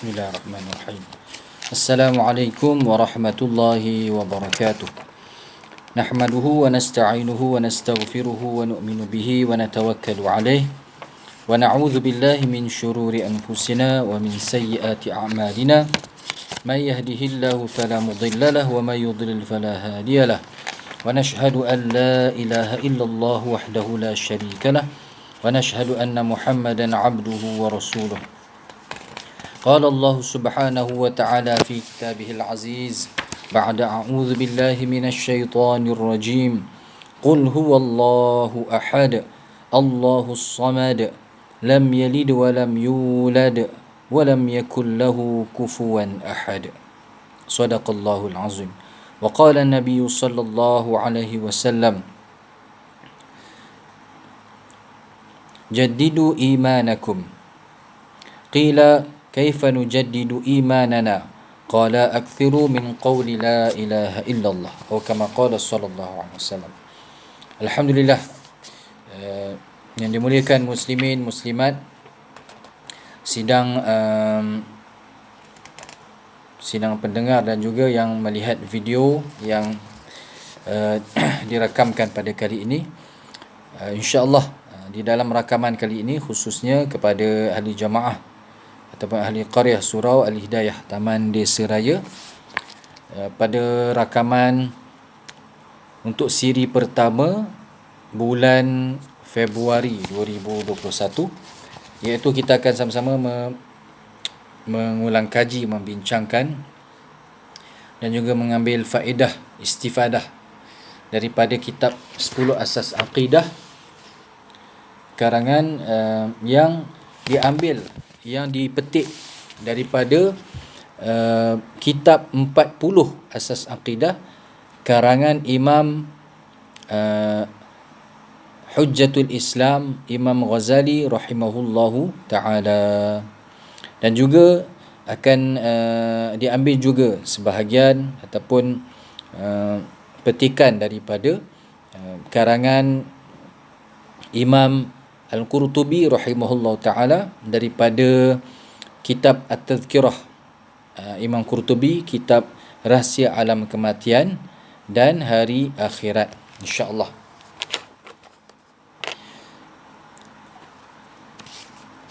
Bismillahirrahmanirrahim. Assalamualaikum warahmatullahi wabarakatuh. Nahmaduhu wa nasta'inuhu wa nastaghfiruhu wa nu'minu bihi wa natawakkalu alayh wa na'udzu billahi min shururi anfusina wa min sayyiati a'malina. May yahdihillahu fala mudilla lahu wa may yudlil fala hadiya lahu. Wa nashhadu an la ilaha illallah wahdahu la syarika lah wa nashhadu anna Muhammadan 'abduhu wa rasuluh. قال الله سبحانه وتعالى في كتابه العزيز بعد أعوذ بالله من الشيطان الرجيم قل هو الله أحد الله الصمد لم يلد ولم يولد ولم يكن له كفوا أحد صدق الله العظيم. وقال النبي صلى الله عليه وسلم جددوا إيمانكم. قيل كيف نجدد إيماننا؟ قال أكثروا من قول لا إله إلا الله أو كما قال صلى الله عليه وسلم. Alhamdulillah, yang dimuliakan muslimin muslimat, sidang pendengar dan juga yang melihat video yang dirakamkan pada kali ini, insya-Allah di dalam rakaman kali ini khususnya kepada ahli jamaah ataupun ahli qaryah Surau Al-Hidayah Taman Desa Raya, pada rakaman untuk siri pertama bulan Februari 2021, iaitu kita akan sama-sama mengulang kaji, membincangkan dan juga mengambil faedah istifadah daripada kitab 10 Asas Aqidah karangan yang dipetik daripada kitab 40 Asas Aqidah karangan Imam Hujjatul Islam Imam Ghazali rahimahullahu ta'ala, dan juga akan diambil juga sebahagian ataupun petikan daripada karangan Imam Al-Qurtubi rahimahullahu ta'ala daripada kitab At-Tadhkirah Imam Qurtubi, kitab Rahsia Alam Kematian dan Hari Akhirat, insya-Allah.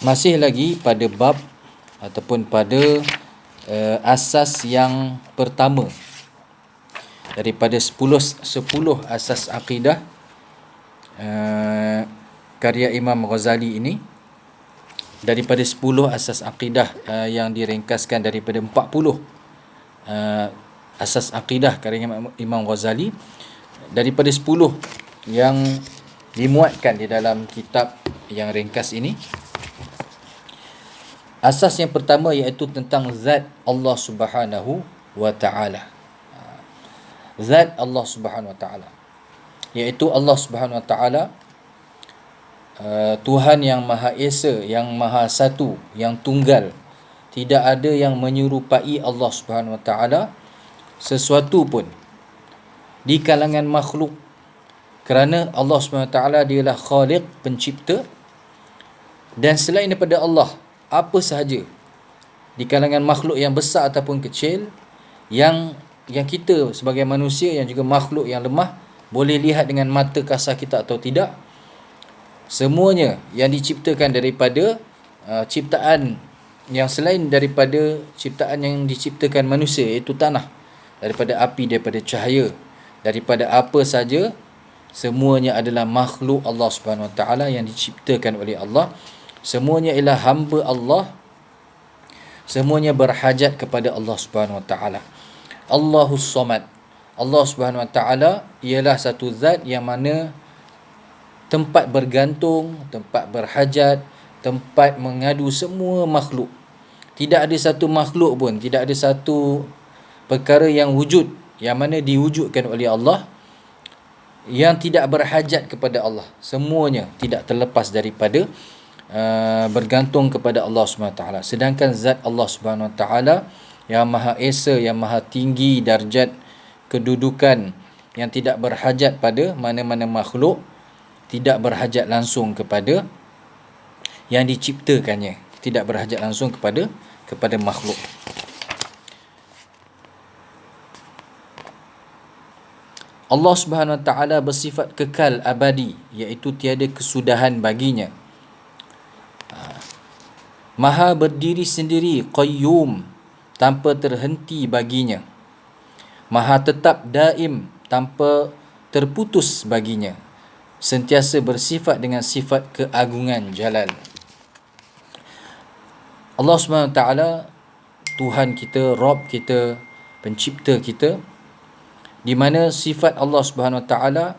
Masih lagi pada bab ataupun pada asas yang pertama daripada 10 asas akidah karya Imam Ghazali ini, daripada 10 asas akidah yang diringkaskan daripada 40 asas akidah karya Imam Ghazali, daripada 10 yang dimuatkan di dalam kitab yang ringkas ini. Asas yang pertama iaitu tentang zat Allah Subhanahu wa ta'ala. Zat Allah Subhanahu wa ta'ala, iaitu Allah Subhanahu wa ta'ala Tuhan yang Maha Esa, yang Maha Satu, yang Tunggal. Tidak ada yang menyerupai Allah Subhanahu wa ta'ala sesuatu pun di kalangan makhluk, kerana Allah Subhanahu wa ta'ala dialah Khaliq, pencipta, dan selain daripada Allah, apa sahaja di kalangan makhluk yang besar ataupun kecil yang kita sebagai manusia yang juga makhluk yang lemah boleh lihat dengan mata kasar kita atau tidak, semuanya yang diciptakan daripada ciptaan yang selain daripada ciptaan yang diciptakan manusia, iaitu tanah, daripada api, daripada cahaya, daripada apa saja, semuanya adalah makhluk Allah Subhanahu wa ta'ala yang diciptakan oleh Allah. Semuanya ialah hamba Allah, semuanya berhajat kepada Allah Subhanahu wa ta'ala. Allahus Samad. Allah Subhanahu wa ta'ala ialah satu zat yang mana tempat bergantung, tempat berhajat, tempat mengadu semua makhluk. Tidak ada satu makhluk pun, tidak ada satu perkara yang wujud, yang mana diwujudkan oleh Allah, yang tidak berhajat kepada Allah. Semuanya tidak terlepas daripada bergantung kepada Allah Subhanahu wa ta'ala. Sedangkan zat Allah Subhanahu wa ta'ala yang Maha Esa, yang Maha tinggi darjat kedudukan, yang tidak berhajat pada mana-mana makhluk, tidak berhajat langsung kepada yang diciptakannya, tidak berhajat langsung kepada kepada makhluk. Allah Subhanahu Wa Taala bersifat kekal abadi, iaitu tiada kesudahan baginya. Maha berdiri sendiri, qayyum, tanpa terhenti baginya. Maha tetap daim, tanpa terputus baginya. Sentiasa bersifat dengan sifat keagungan jalal. Allah Subhanahu Wa Taala, Tuhan kita, Rabb kita, pencipta kita, di mana sifat Allah Subhanahu Wa Taala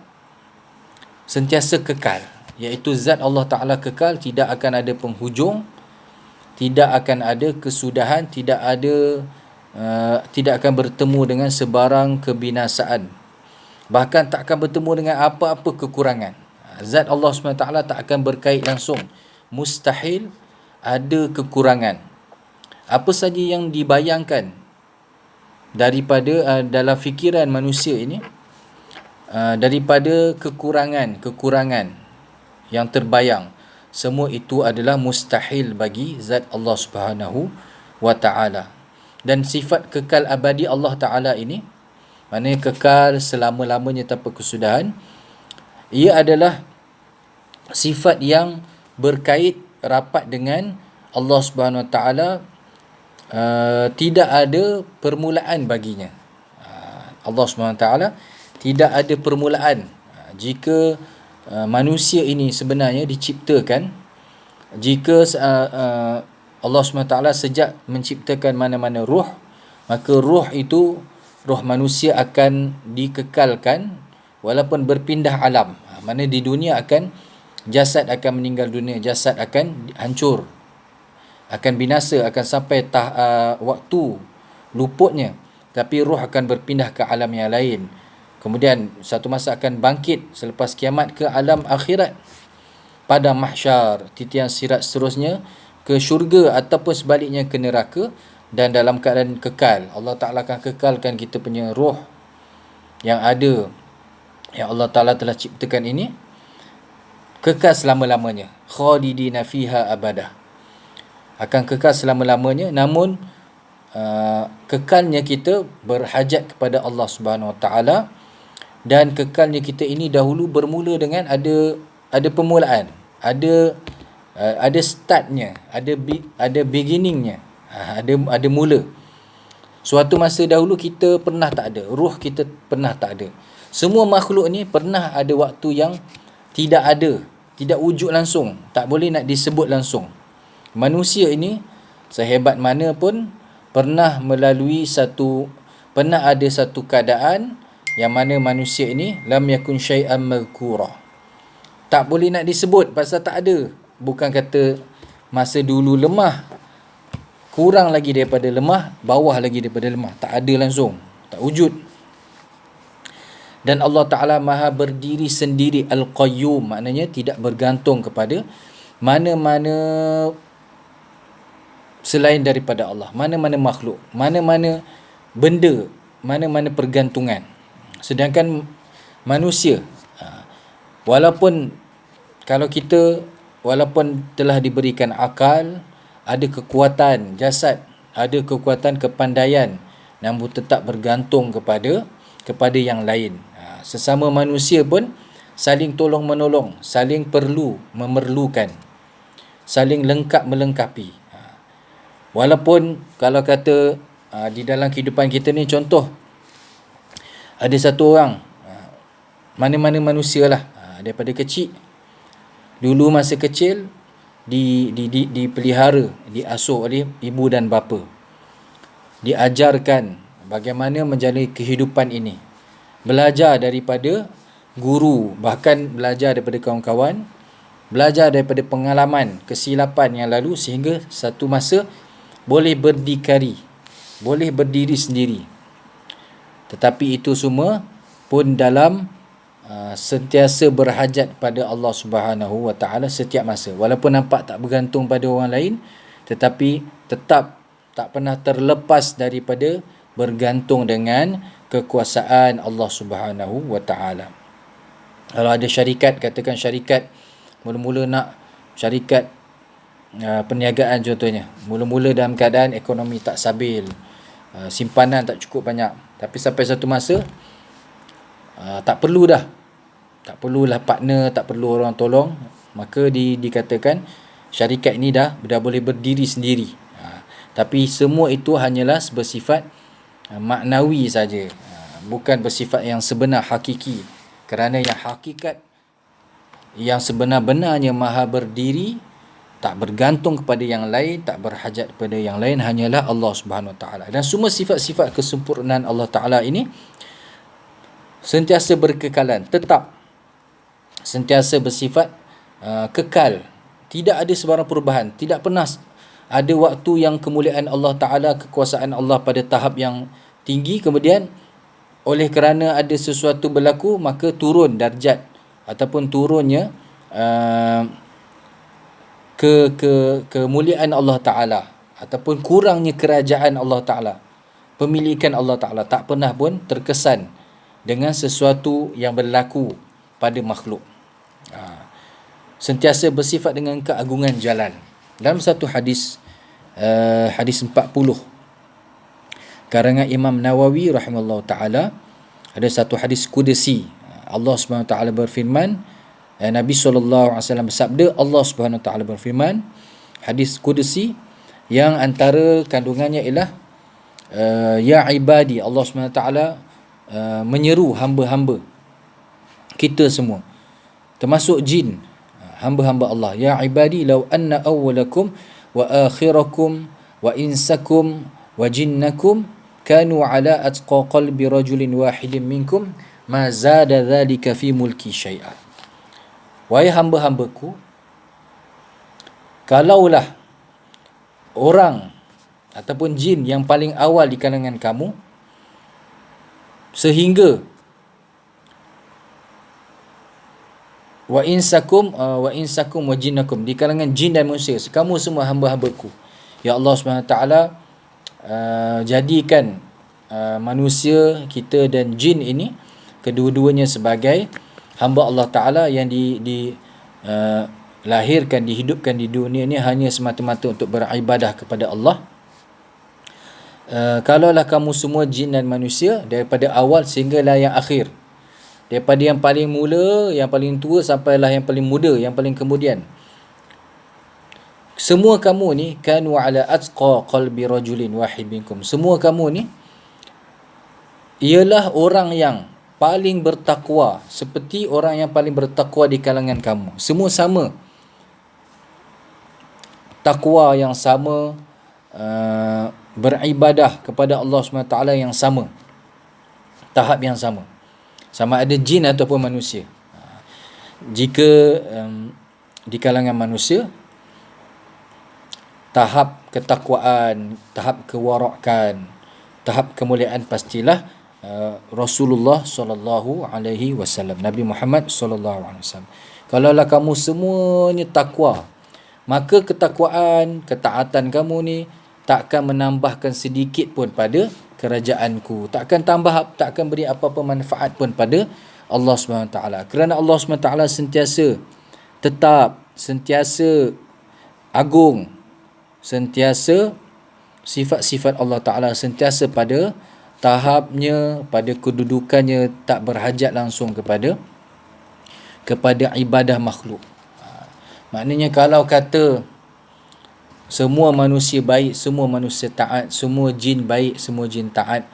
sentiasa kekal, iaitu zat Allah Taala kekal, tidak akan ada penghujung, tidak akan ada kesudahan, tidak akan bertemu dengan sebarang kebinasaan, bahkan tak akan bertemu dengan apa-apa kekurangan. Zat Allah SWT tak akan berkait langsung, mustahil ada kekurangan. Apa saja yang dibayangkan daripada dalam fikiran manusia ini, daripada kekurangan yang terbayang, semua itu adalah mustahil bagi zat Allah Subhanahu Wa Taala. Dan sifat kekal abadi Allah Taala ini, maknanya kekal selama-lamanya tanpa kesudahan, ia adalah sifat yang berkait rapat dengan Allah Subhanahu Wa Taala, tidak ada permulaan baginya. Allah Subhanahu Wa Taala tidak ada permulaan. Jika manusia ini sebenarnya diciptakan, jika Allah SWT sejak menciptakan mana-mana ruh, maka ruh itu, ruh manusia akan dikekalkan walaupun berpindah alam. Mana di dunia jasad akan meninggal dunia, jasad akan hancur, akan binasa, akan sampai waktu luputnya, tapi ruh akan berpindah ke alam yang lain. Kemudian satu masa akan bangkit selepas kiamat ke alam akhirat, pada mahsyar, titian sirat seterusnya ke syurga ataupun sebaliknya ke neraka, dan dalam keadaan kekal. Allah Ta'ala akan kekalkan kita punya roh yang ada, yang Allah Ta'ala telah ciptakan ini, kekal selama-lamanya. Khalidina fiha abadah, akan kekal selama-lamanya. Namun kekalnya kita berhajat kepada Allah Subhanahu Wa Ta'ala, dan kekalnya kita ini dahulu bermula dengan ada permulaan, ada startnya, ada beginningnya, ada mula. Suatu masa dahulu kita pernah tak ada, ruh kita pernah tak ada. Semua makhluk ni pernah ada waktu yang tidak ada, tidak wujud langsung, tak boleh nak disebut langsung. Manusia ini sehebat mana pun pernah ada satu keadaan yang mana manusia ini lam yakun syai'an madhkura, tak boleh nak disebut pasal tak ada. Bukan kata masa dulu lemah, kurang lagi daripada lemah, bawah lagi daripada lemah, tak ada langsung, tak wujud. Dan Allah Ta'ala maha berdiri sendiri, Al-Qayyum, maknanya tidak bergantung kepada mana-mana selain daripada Allah, mana-mana makhluk, mana-mana benda, mana-mana pergantungan. Sedangkan manusia, walaupun telah diberikan akal, ada kekuatan jasad, ada kekuatan kepandaian, namun tetap bergantung kepada yang lain. Sesama manusia pun saling tolong menolong, saling memerlukan, saling lengkap melengkapi. Walaupun kalau kata di dalam kehidupan kita ni, contoh, ada satu orang, mana-mana manusia lah, daripada kecil, dulu masa kecil dipelihara, diasuh oleh ibu dan bapa, diajarkan bagaimana menjalani kehidupan ini, belajar daripada guru, bahkan belajar daripada kawan-kawan, belajar daripada pengalaman kesilapan yang lalu, sehingga satu masa boleh berdikari, boleh berdiri sendiri. Tetapi itu semua pun dalam sentiasa berhajat pada Allah Subhanahu Wa Taala setiap masa. Walaupun nampak tak bergantung pada orang lain, tetapi tetap tak pernah terlepas daripada bergantung dengan kekuasaan Allah Subhanahu Wa Taala. Kalau ada syarikat, katakan syarikat mula-mula nak syarikat perniagaan contohnya. Mula-mula dalam keadaan ekonomi tak stabil, simpanan tak cukup banyak. Tapi sampai satu masa tak perlu dah. Tak perlulah partner, tak perlu orang tolong. Maka dikatakan syarikat ini dah boleh berdiri sendiri. Tapi semua itu hanyalah bersifat maknawi saja. Bukan bersifat yang sebenar hakiki. Kerana yang hakikat, yang sebenar-benarnya maha berdiri, tak bergantung kepada yang lain, tak berhajat kepada yang lain, hanyalah Allah Subhanahu Wa Taala. Dan semua sifat-sifat kesempurnaan Allah Taala ini sentiasa berkekalan, tetap sentiasa bersifat kekal. Tidak ada sebarang perubahan. Tidak pernah ada waktu yang kemuliaan Allah Ta'ala, kekuasaan Allah pada tahap yang tinggi, kemudian oleh kerana ada sesuatu berlaku, maka turun darjat ataupun turunnya kemuliaan Allah Ta'ala, ataupun kurangnya kerajaan Allah Ta'ala, pemilikan Allah Ta'ala. Tak pernah pun terkesan dengan sesuatu yang berlaku pada makhluk. Sentiasa bersifat dengan keagungan jalan. Dalam satu hadis, hadis 40 karangan Imam Nawawi rahimahullah ta'ala, ada satu hadis kudusi. Allah Subhanahu Wa Ta'ala berfirman, Nabi SAW bersabda, Allah Subhanahu Wa Ta'ala berfirman, hadis kudusi yang antara kandungannya ialah ya ibadi, Allah Subhanahu Wa Ta'ala menyeru hamba-hamba kita semua, termasuk jin, hamba-hamba Allah. Ya ibadi law anna awwalakum wa akhirakum wa insakum wa jinnakum kanu ala atqa qalbi rajulin wahidin minkum ma zada dhalika fi mulki syai'a. Wahai hamba-hambaku, kalaulah orang ataupun jin yang paling awal di kalangan kamu, sehingga wa insakum wa jinnakum, di kalangan jin dan manusia, kamu semua hamba-hambaku. Ya Allah Subhanahu Wa Ta'ala jadikan manusia, kita dan jin ini, kedua-duanya sebagai hamba Allah Ta'ala yang lahirkan, dihidupkan di dunia ini hanya semata-mata untuk beribadah kepada Allah. Kalaulah kamu semua jin dan manusia, daripada awal sehinggalah yang akhir, daripada yang paling mula, yang paling tua, sampailah yang paling muda, yang paling kemudian, semua kamu ni kanu ala atqa qalbi rajulin wahid minkum, semua kamu ni ialah orang yang paling bertakwa, seperti orang yang paling bertakwa di kalangan kamu. Semua sama, takwa yang sama, beribadah kepada Allah SWT yang sama, tahap yang sama, sama ada jin ataupun manusia. Jika di kalangan manusia, tahap ketakwaan, tahap kewarakan, tahap kemuliaan pastilah Rasulullah sallallahu alaihi wasallam, Nabi Muhammad sallallahu alaihi wasallam. Kalaulah kamu semuanya takwa, maka ketakwaan, ketaatan kamu ni takkan menambahkan sedikit pun pada kerajaanku, takkan beri apa-apa manfaat pun pada Allah SWT. Kerana Allah SWT sentiasa tetap, sentiasa agung, sentiasa sifat-sifat Allah Ta'ala sentiasa pada tahapnya, pada kedudukannya, tak berhajat langsung kepada ibadah makhluk. Maknanya kalau kata semua manusia baik, semua manusia taat, semua jin baik, semua jin taat,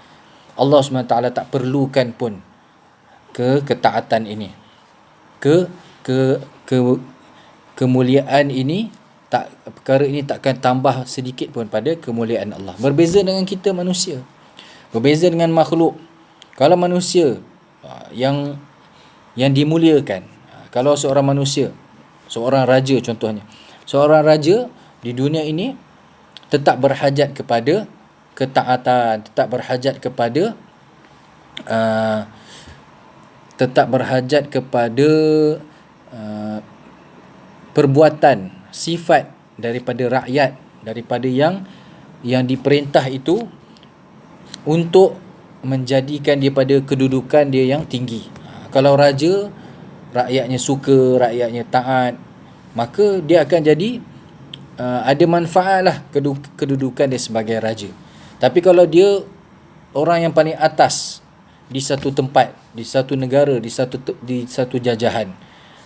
Allah SWT tak perlukan pun ketaatan ini, kemuliaan ini, perkara ini takkan tambah sedikit pun pada kemuliaan Allah. Berbeza dengan kita manusia, berbeza dengan makhluk. Kalau manusia yang dimuliakan, kalau seorang manusia, seorang raja contohnya, seorang raja di dunia ini tetap berhajat kepada ketaatan, tetap berhajat kepada perbuatan, sifat daripada rakyat, daripada yang diperintah itu untuk menjadikan dia pada kedudukan dia yang tinggi. Kalau raja, rakyatnya suka, rakyatnya taat, maka dia akan jadi ada manfaat lah kedudukan dia sebagai raja. Tapi kalau dia orang yang paling atas di satu tempat, di satu negara, di satu jajahan,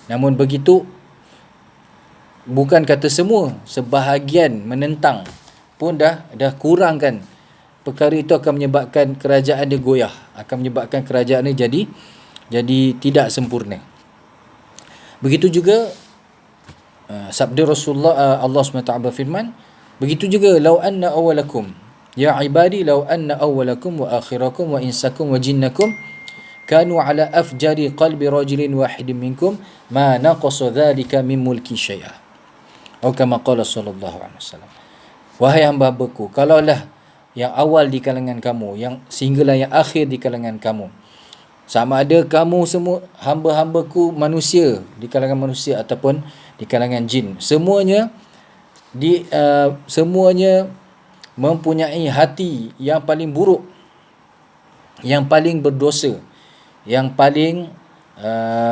namun begitu bukan kata semua, sebahagian menentang pun dah kurangkan, perkara itu akan menyebabkan kerajaan dia goyah, akan menyebabkan kerajaan dia jadi tidak sempurna. Begitu juga sabda Rasulullah, Allah SWT berfirman, begitu juga, lau anna awalakum ya ibadi, lau anna awalakum wa akhirakum wa insakum wa jinnakum kanu ala afjari qalbi rajulin wahidin minkum ma naqasa dhalika min mulki syai'a, atau kama qala sallallahu alaihi wasallam. Wahai hamba-hambaku, kalaulah yang awal di kalangan kamu, yang sehinggalah yang akhir di kalangan kamu, sama ada kamu semua hamba-hambaku manusia, di kalangan manusia ataupun di kalangan jin, semuanya semuanya mempunyai hati yang paling buruk, yang paling berdosa, yang paling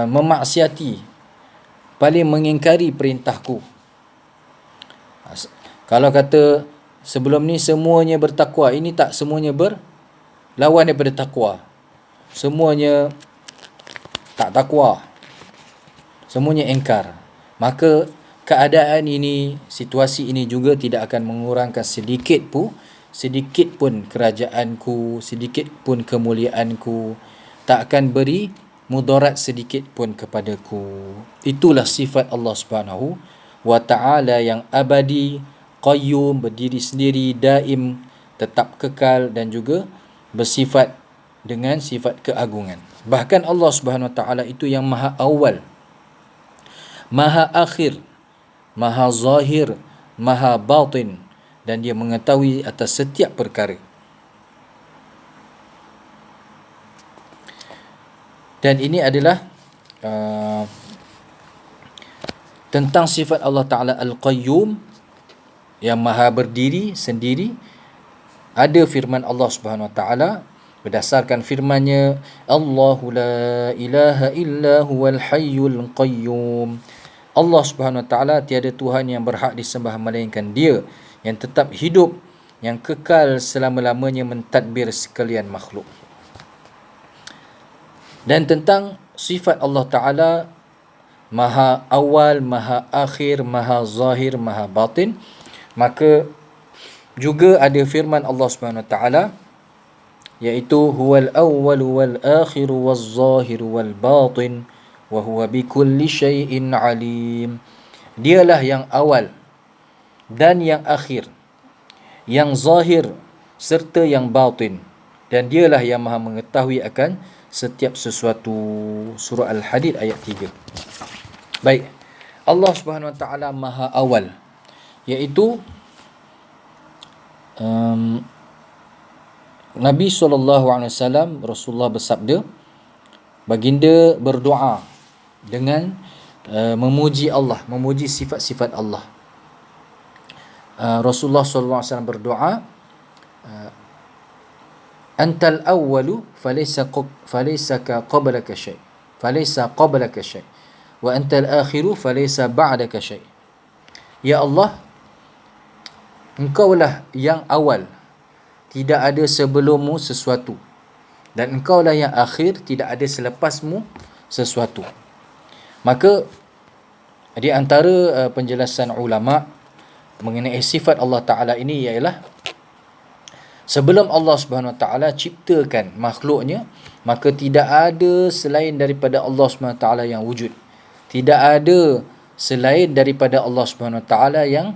memaksiati, paling mengingkari perintahku. Kalau kata sebelum ni semuanya bertakwa, ini tak semuanya berlawan daripada takwa. Semuanya tak takwa, semuanya ingkar. Maka keadaan ini, situasi ini juga tidak akan mengurangkan sedikit pun kerajaanku, sedikit pun kemuliaanku, tak akan beri mudarat sedikit pun kepadaku. Itulah sifat Allah Subhanahu wa ta'ala yang abadi, qayyum, berdiri sendiri, daim, tetap kekal, dan juga bersifat dengan sifat keagungan. Bahkan Allah Subhanahu wa ta'ala itu yang maha awal, maha akhir, maha zahir, maha batin, dan dia mengetahui atas setiap perkara. Dan ini adalah tentang sifat Allah Ta'ala Al-Qayyum, yang maha berdiri sendiri. Ada firman Allah Subhanahu Wa Ta'ala, berdasarkan firman-Nya, Allahu la ilaha illa huwal hayyul qayyum. Allah Subhanahu Wa Ta'ala tiada Tuhan yang berhak disembah melainkan Dia yang tetap hidup, yang kekal selama-lamanya mentadbir sekalian makhluk. Dan tentang sifat Allah Ta'ala maha awal, maha akhir, maha zahir, maha batin, maka juga ada firman Allah Subhanahu Wa Ta'ala, iaitu huwal awwal wal akhir wal zahir wal batin wa huwa bikulli syai'in alim. Dialah yang awal dan yang akhir, yang zahir serta yang batin, dan dialah yang maha mengetahui akan setiap sesuatu. Surah Al-Hadid ayat 3. Baik, Allah Subhanahu Wa Ta'ala maha awal, iaitu Nabi SAW, Rasulullah bersabda, baginda berdoa dengan memuji Allah, memuji sifat-sifat Allah. Rasulullah SAW berdoa, antal awwalu falaysa qablaka syai', falaysa qablaka syai', wa antal akhiru falaysa ba'daka syai'. Ya Allah, Engkaulah yang awal, tidak ada sebelummu sesuatu, dan Engkaulah yang akhir, tidak ada selepasmu sesuatu. Maka di antara penjelasan ulama mengenai sifat Allah Ta'ala ini ialah, sebelum Allah Subhanahu Wa Ta'ala ciptakan makhluknya, maka tidak ada selain daripada Allah Subhanahu Wa Ta'ala yang wujud. Tidak ada selain daripada Allah Subhanahu Wa Ta'ala yang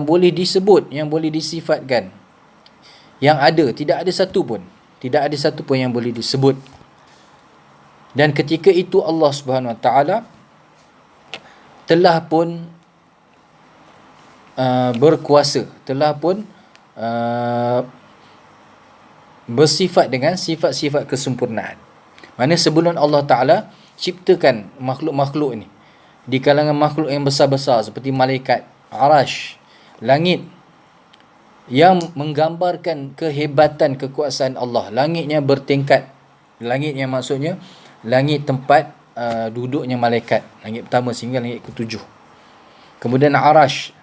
boleh disebut, yang boleh disifatkan. Yang ada, tidak ada satu pun. Tidak ada satu pun yang boleh disebut. Dan ketika itu Allah Subhanahu Wa Ta'ala telah pun berkuasa, telah pun bersifat dengan sifat-sifat kesempurnaan. Mana sebelum Allah Ta'ala ciptakan makhluk-makhluk ini, di kalangan makhluk yang besar-besar seperti malaikat, arash, langit, yang menggambarkan kehebatan kekuasaan Allah. Langitnya bertingkat. Langitnya maksudnya langit tempat duduknya malaikat, langit pertama sehingga langit ketujuh. Kemudian arash,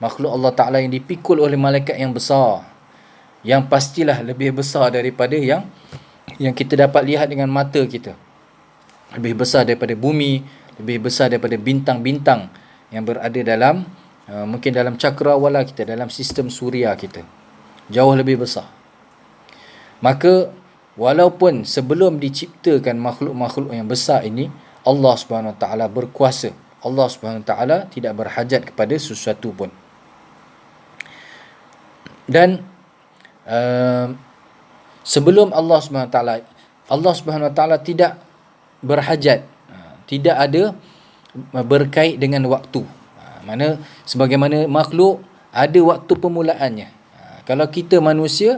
makhluk Allah Ta'ala yang dipikul oleh malaikat yang besar, yang pastilah lebih besar daripada yang kita dapat lihat dengan mata kita. Lebih besar daripada bumi, lebih besar daripada bintang-bintang yang berada dalam mungkin dalam cakrawala kita, dalam sistem suria kita. Jauh lebih besar. Maka walaupun sebelum diciptakan makhluk-makhluk yang besar ini, Allah Subhanahu Wa Taala berkuasa. Allah Subhanahu Wa Taala tidak berhajat kepada sesuatu pun. Dan sebelum Allah Subhanahu Wa Taala, Allah Subhanahu Wa Taala tidak berhajat, tidak ada berkait dengan waktu. Mana sebagaimana makhluk ada waktu permulaannya. Kalau kita manusia,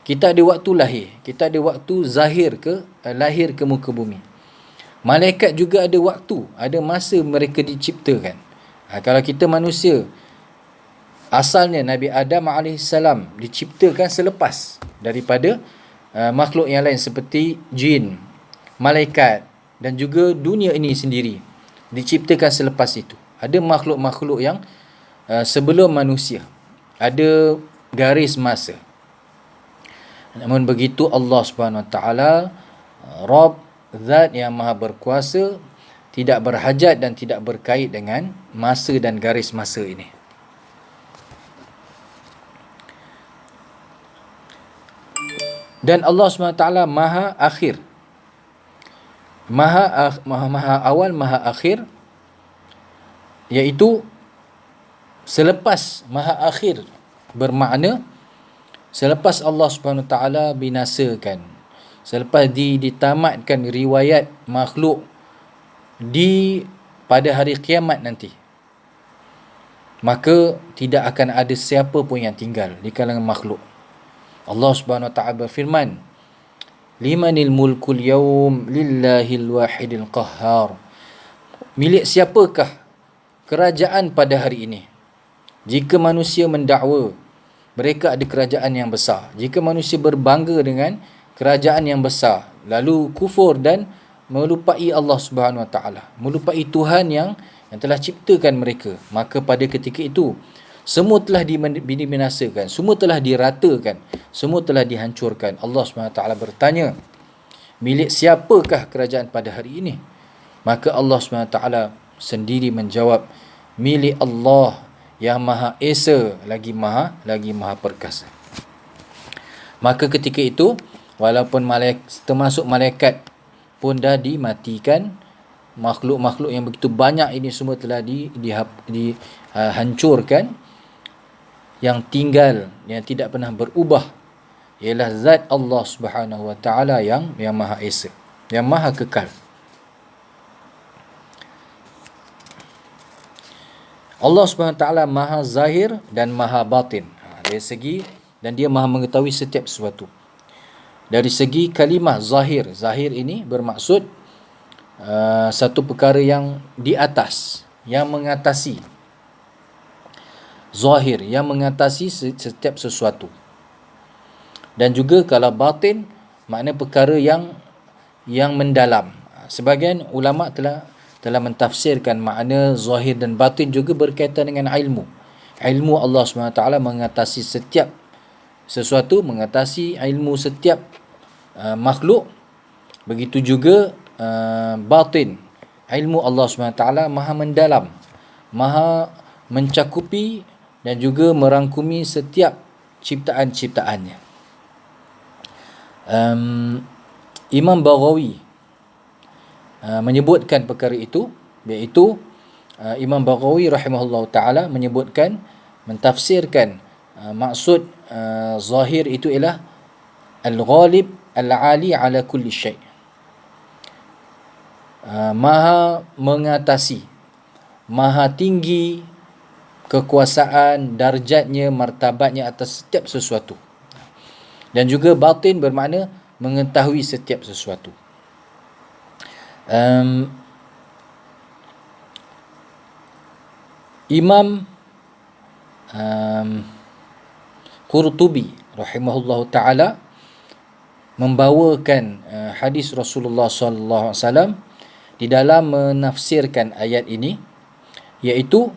kita ada waktu lahir, kita ada waktu lahir ke muka bumi. Malaikat juga ada waktu, ada masa mereka diciptakan. Kalau kita manusia, asalnya Nabi Adam AS diciptakan selepas daripada makhluk yang lain seperti jin, malaikat dan juga dunia ini sendiri diciptakan selepas itu. Ada makhluk-makhluk yang sebelum manusia, ada garis masa. Namun begitu Allah Subhanahu Wa Taala Rabb, Zat yang maha berkuasa, tidak berhajat dan tidak berkait dengan masa dan garis masa ini. Dan Allah SWT maha akhir, maha awal, maha akhir, iaitu selepas maha akhir bermakna selepas Allah SWT binasakan, selepas ditamatkan riwayat makhluk pada hari kiamat nanti, maka tidak akan ada siapa pun yang tinggal di kalangan makhluk. Allah Subhanahu Wa Taala berfirman, limanil mulkul yawm lillahil wahidil qahhar. Milik siapakah kerajaan pada hari ini? Jika manusia mendakwa mereka ada kerajaan yang besar, jika manusia berbangga dengan kerajaan yang besar, lalu kufur dan melupai Allah Subhanahu Wa Taala, melupai Tuhan yang telah ciptakan mereka, maka pada ketika itu semua telah dibinasakan, semua telah diratakan, semua telah dihancurkan. Allah Subhanahu Wa Taala bertanya, milik siapakah kerajaan pada hari ini? Maka Allah Subhanahu Wa Taala sendiri menjawab, milik Allah yang Maha Esa lagi Maha Perkasa. Maka ketika itu, walaupun termasuk malaikat pun dah dimatikan, makhluk-makhluk yang begitu banyak ini semua telah dihancurkan, yang tinggal, yang tidak pernah berubah ialah zat Allah Subhanahu Wa Taala yang Maha Esa, yang Maha Kekal. Allah Subhanahu Wa Taala Maha Zahir dan Maha Batin. Dari segi, dan dia Maha mengetahui setiap sesuatu. Dari segi kalimah zahir, zahir ini bermaksud satu perkara yang di atas, yang mengatasi. Zahir, yang mengatasi setiap sesuatu. Dan juga kalau batin, makna perkara yang mendalam. Sebahagian ulama telah mentafsirkan makna zahir dan batin juga berkaitan dengan ilmu. Ilmu Allah SWT mengatasi setiap sesuatu, mengatasi ilmu setiap makhluk. Begitu juga batin, ilmu Allah SWT maha mendalam, maha mencakupi dan juga merangkumi setiap ciptaan-ciptaannya. Imam Baghawi menyebutkan perkara itu, iaitu Imam Baghawi rahimahullah ta'ala menyebutkan, mentafsirkan maksud zahir itu ialah al-ghalib al-ali ala kulli syai', maha mengatasi, maha tinggi kekuasaan, darjatnya, martabatnya atas setiap sesuatu. Dan juga batin bermakna mengetahui setiap sesuatu. Imam Qurtubi rahimahullahu taala membawakan hadis Rasulullah SAW di dalam menafsirkan ayat ini, iaitu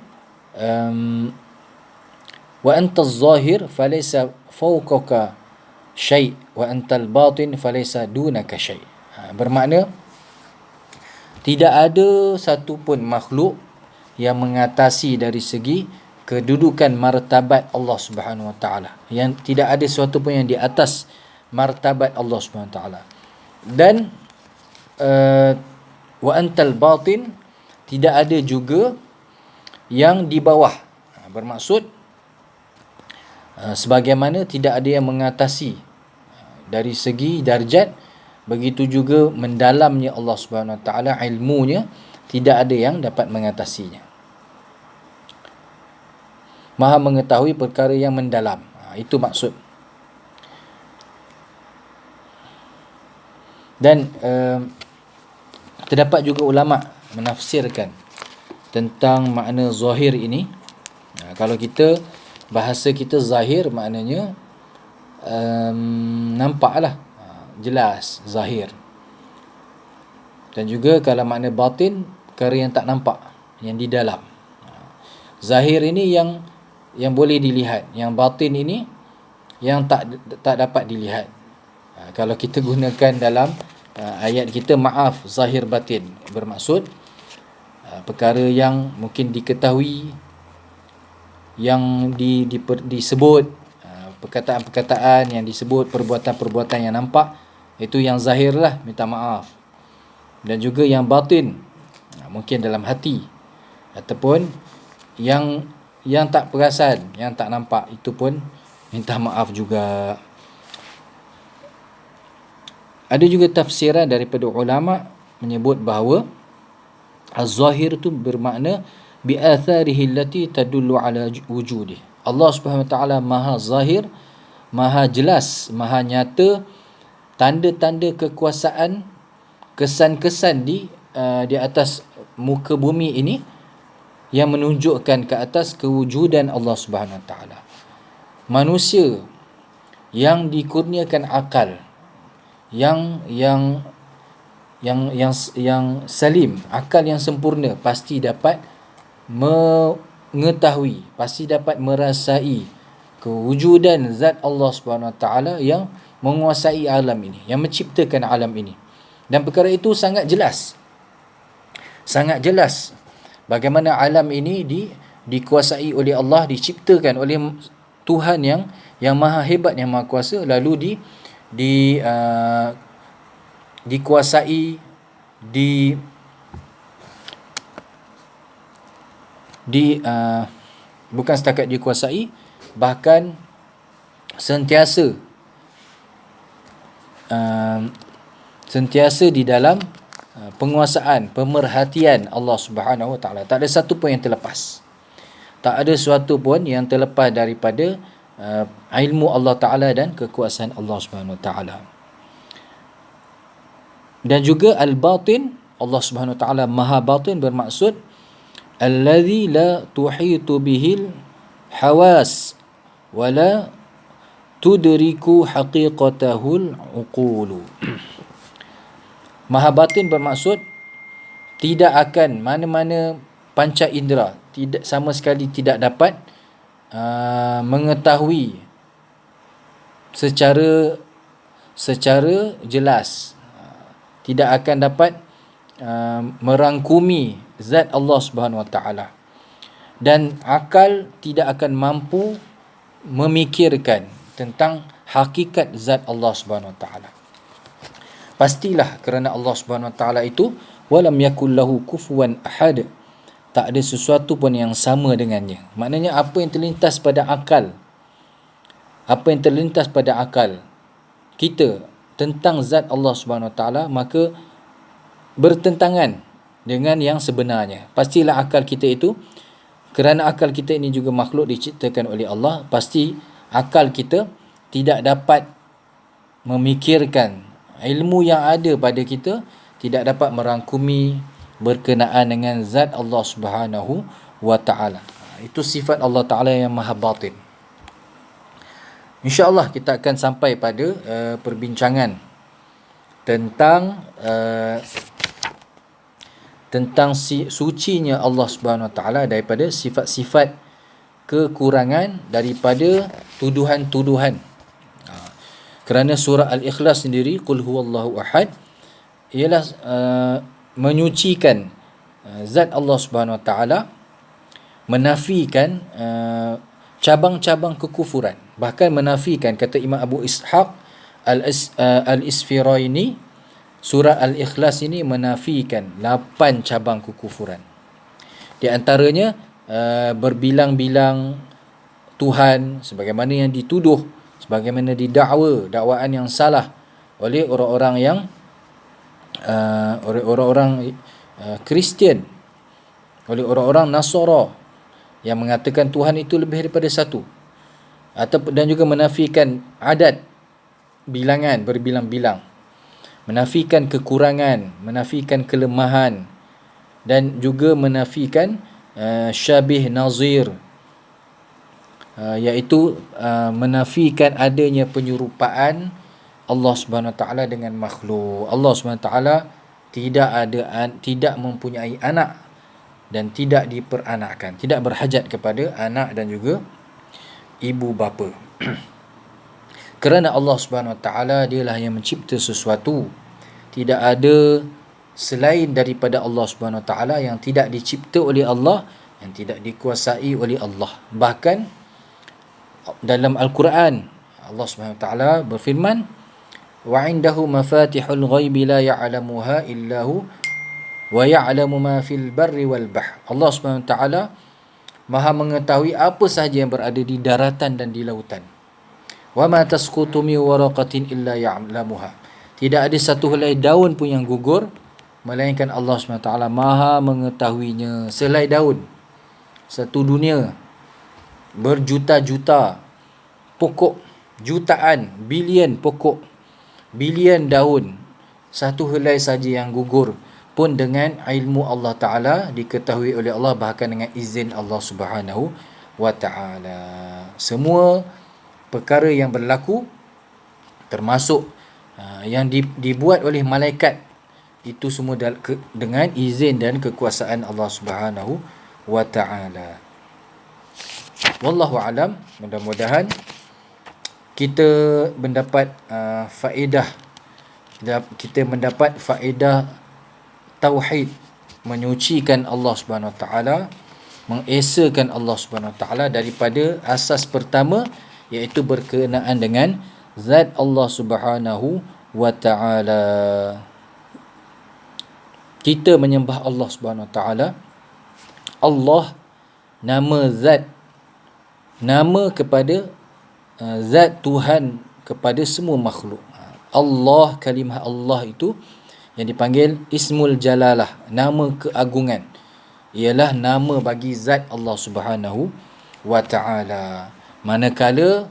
wa anta az-zahir falaysa fawqaka syai' wa anta al-batin falaysa dunaka syai'. Bermakna tidak ada satu pun makhluk yang mengatasi dari segi kedudukan martabat Allah Subhanahu Wa Taala. Yang tidak ada sesuatu pun yang di atas martabat Allah Subhanahu Wa Taala. Dan wa antal batin, tidak ada juga yang di bawah. Bermaksud sebagaimana tidak ada yang mengatasi dari segi darjat, begitu juga mendalamnya Allah Subhanahu Wa Taala, ilmunya tidak ada yang dapat mengatasinya. Maha mengetahui perkara yang mendalam. Itu maksud. Dan terdapat juga ulama menafsirkan tentang makna zahir ini. Kalau kita, bahasa kita zahir maknanya nampaklah, jelas, zahir. Dan juga kalau makna batin, perkara yang tak nampak, yang di dalam. Zahir ini yang boleh dilihat, yang batin ini yang tak dapat dilihat. Kalau kita gunakan dalam ayat kita, maaf, zahir batin, bermaksud perkara yang mungkin diketahui, yang disebut, perkataan-perkataan yang disebut, perbuatan-perbuatan yang nampak, itu yang zahir lah, minta maaf. Dan juga yang batin, mungkin dalam hati, ataupun yang tak perasan, yang tak nampak, itu pun minta maaf juga. Ada juga tafsiran daripada ulama menyebut bahawa az-zahir itu bermakna bi atharihi allati tadullu ala wujudih. Allah Subhanahu Wa Taala maha zahir, maha jelas, maha nyata, tanda-tanda kekuasaan, kesan-kesan di atas muka bumi ini yang menunjukkan ke atas kewujudan Allah Subhanahu Wa Taala. Manusia yang dikurniakan akal yang salim, akal yang sempurna, pasti dapat mengetahui, pasti dapat merasai kewujudan zat Allah Subhanahu Wa Taala yang menguasai alam ini, yang menciptakan alam ini. Dan perkara itu sangat jelas. Sangat jelas bagaimana alam ini dikuasai oleh Allah, diciptakan oleh Tuhan yang maha hebat, yang maha kuasa, lalu dikuasai, bukan setakat dikuasai, bahkan sentiasa di dalam penguasaan, pemerhatian Allah Subhanahu Wa Taala. Tak ada satu pun yang terlepas. Tak ada sesuatu pun yang terlepas daripada ilmu Allah Ta'ala dan kekuasaan Allah Subhanahu Wa Ta'ala. Dan juga al-batin, Allah Subhanahu Wa Ta'ala maha batin, bermaksud alladhi la tuhitu bihil hawas wa la tudriku haqiqatahul uqulu. Maha batin bermaksud tidak akan mana-mana panca indera, tidak, sama sekali tidak dapat mengetahui secara jelas, tidak akan dapat merangkumi zat Allah Subhanahu Wa Taala, dan akal tidak akan mampu memikirkan tentang hakikat zat Allah Subhanahu Wa Taala. Pastilah kerana Allah Subhanahu Wa Taala itu walam yakul lahu kufuwan ahad, tak ada sesuatu pun yang sama dengannya. Maknanya apa yang terlintas pada akal, kita tentang zat Allah Subhanahu Wa Taala, maka bertentangan dengan yang sebenarnya. Pastilah akal kita itu, kerana akal kita ini juga makhluk diciptakan oleh Allah, pasti akal kita tidak dapat memikirkan ilmu yang ada pada kita, tidak dapat merangkumi berkenaan dengan zat Allah Subhanahu Wa Taala. Itu sifat Allah Taala yang maha batin. InsyaAllah kita akan sampai pada perbincangan tentang tentang sucinya Allah Subhanahu Wa Taala daripada sifat-sifat kekurangan, daripada tuduhan-tuduhan. Kerana surah Al-Ikhlas sendiri, Qul huwallahu ahad, ialah menyucikan zat Allah Subhanahu Wa Taala, menafikan cabang-cabang kekufuran. Bahkan menafikan, kata Imam Abu Ishaq Al-Isfiraini, surah Al-Ikhlas ini menafikan 8 cabang kekufuran. Di antaranya berbilang-bilang Tuhan sebagaimana yang dituduh, sebagaimana didakwa, dakwaan yang salah oleh orang-orang yang Kristian, oleh orang-orang Nasara yang mengatakan Tuhan itu lebih daripada satu, dan juga menafikan adat, bilangan, berbilang-bilang, menafikan kekurangan, menafikan kelemahan, dan juga menafikan syabih nazir, iaitu menafikan adanya penyerupaan Allah Subhanahu Wa Taala dengan makhluk. Allah Subhanahu Wa Taala tidak mempunyai anak dan tidak diperanakkan, tidak berhajat kepada anak dan juga ibu bapa. Kerana Allah Subhanahu Wa Taala dialah yang mencipta sesuatu. Tidak ada selain daripada Allah Subhanahu Wa Taala yang tidak dicipta oleh Allah, yang tidak dikuasai oleh Allah. Bahkan dalam Al-Quran, Allah Subhanahu Wa Taala berfirman, wa indahu mafatihul ghaibi la ya'lamuha illahu wa ya'lamu ma fil barri wal bahr. Allah Subhanahu Wa Taala Maha mengetahui apa sahaja yang berada di daratan dan di lautan. Wa ma tasqutu min waraqatin illa ya'lamuha. Tidak ada satu helai daun pun yang gugur melainkan Allah SWT Maha mengetahuinya. Selai daun, satu dunia, berjuta-juta pokok, jutaan, bilion pokok, bilion daun, satu helai saja yang gugur pun dengan ilmu Allah Ta'ala, diketahui oleh Allah, bahkan dengan izin Allah Subhanahu Wa Ta'ala. Semua perkara yang berlaku, termasuk yang dibuat oleh malaikat, itu semua dengan izin dan kekuasaan Allah Subhanahu Wa Ta'ala. Wallahu alam. Mudah-mudahan kita mendapat faedah, kita mendapat faedah tauhid, menyucikan Allah Subhanahu Wa Taala, mengesakan Allah Subhanahu Wa Taala daripada asas pertama, iaitu berkenaan dengan zat Allah Subhanahu Wa Taala. Kita menyembah Allah Subhanahu Wa Taala. Allah, nama zat, nama kepada zat Tuhan kepada semua makhluk. Allah, kalimah Allah itu yang dipanggil Ismul Jalalah, nama keagungan, ialah nama bagi zat Allah Subhanahu Wa Taala. Manakala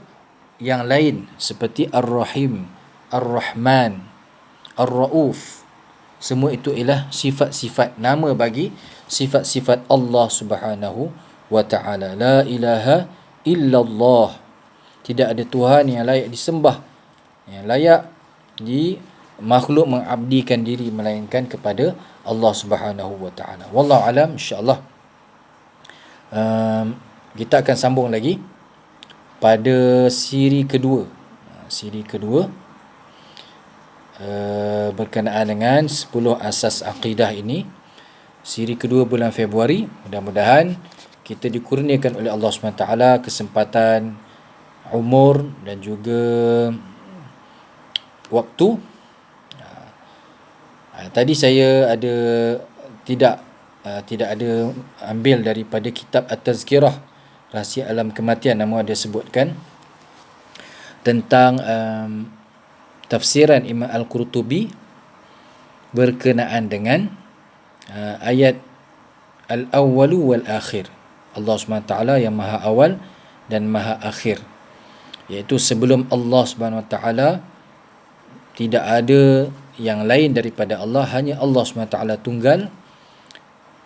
yang lain seperti Ar-Rahim, Ar-Rahman, Ar-Rauf, semua itu ialah sifat-sifat, nama bagi sifat-sifat Allah Subhanahu Wa Taala. La ilaha illallah. Tidak ada Tuhan yang layak disembah, yang layak di makhluk mengabdikan diri melainkan kepada Allah Subhanahu Wa Taala. Wallahu alam. Insya-Allah kita akan sambung lagi pada siri kedua. Siri kedua berkenaan dengan 10 asas akidah ini. Siri kedua bulan Februari. Mudah-mudahan kita dikurniakan oleh Allah SWT kesempatan, umur dan juga waktu. Tadi saya ada tidak ada ambil daripada kitab At-Tazkirah, Rahsia Alam Kematian, namun ada sebutkan tentang tafsiran Imam Al-Qurtubi berkenaan dengan ayat Al-Awwalu wal-Akhir. Allah SWT yang Maha Awal dan Maha Akhir, iaitu sebelum Allah SWT tidak ada yang lain daripada Allah, hanya Allah SWT tunggal.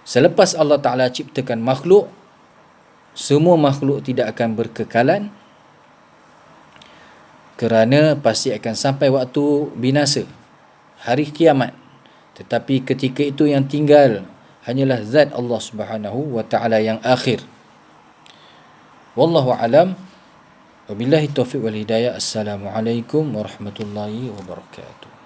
Selepas Allah Ta'ala ciptakan makhluk, semua makhluk tidak akan berkekalan, kerana pasti akan sampai waktu binasa, hari kiamat. Tetapi ketika itu yang tinggal hanyalah zat Allah Subhanahu wa taala yang akhir. Wallahu alam. Wabillahi taufiq wal hidayah. Assalamualaikum warahmatullahi wabarakatuh.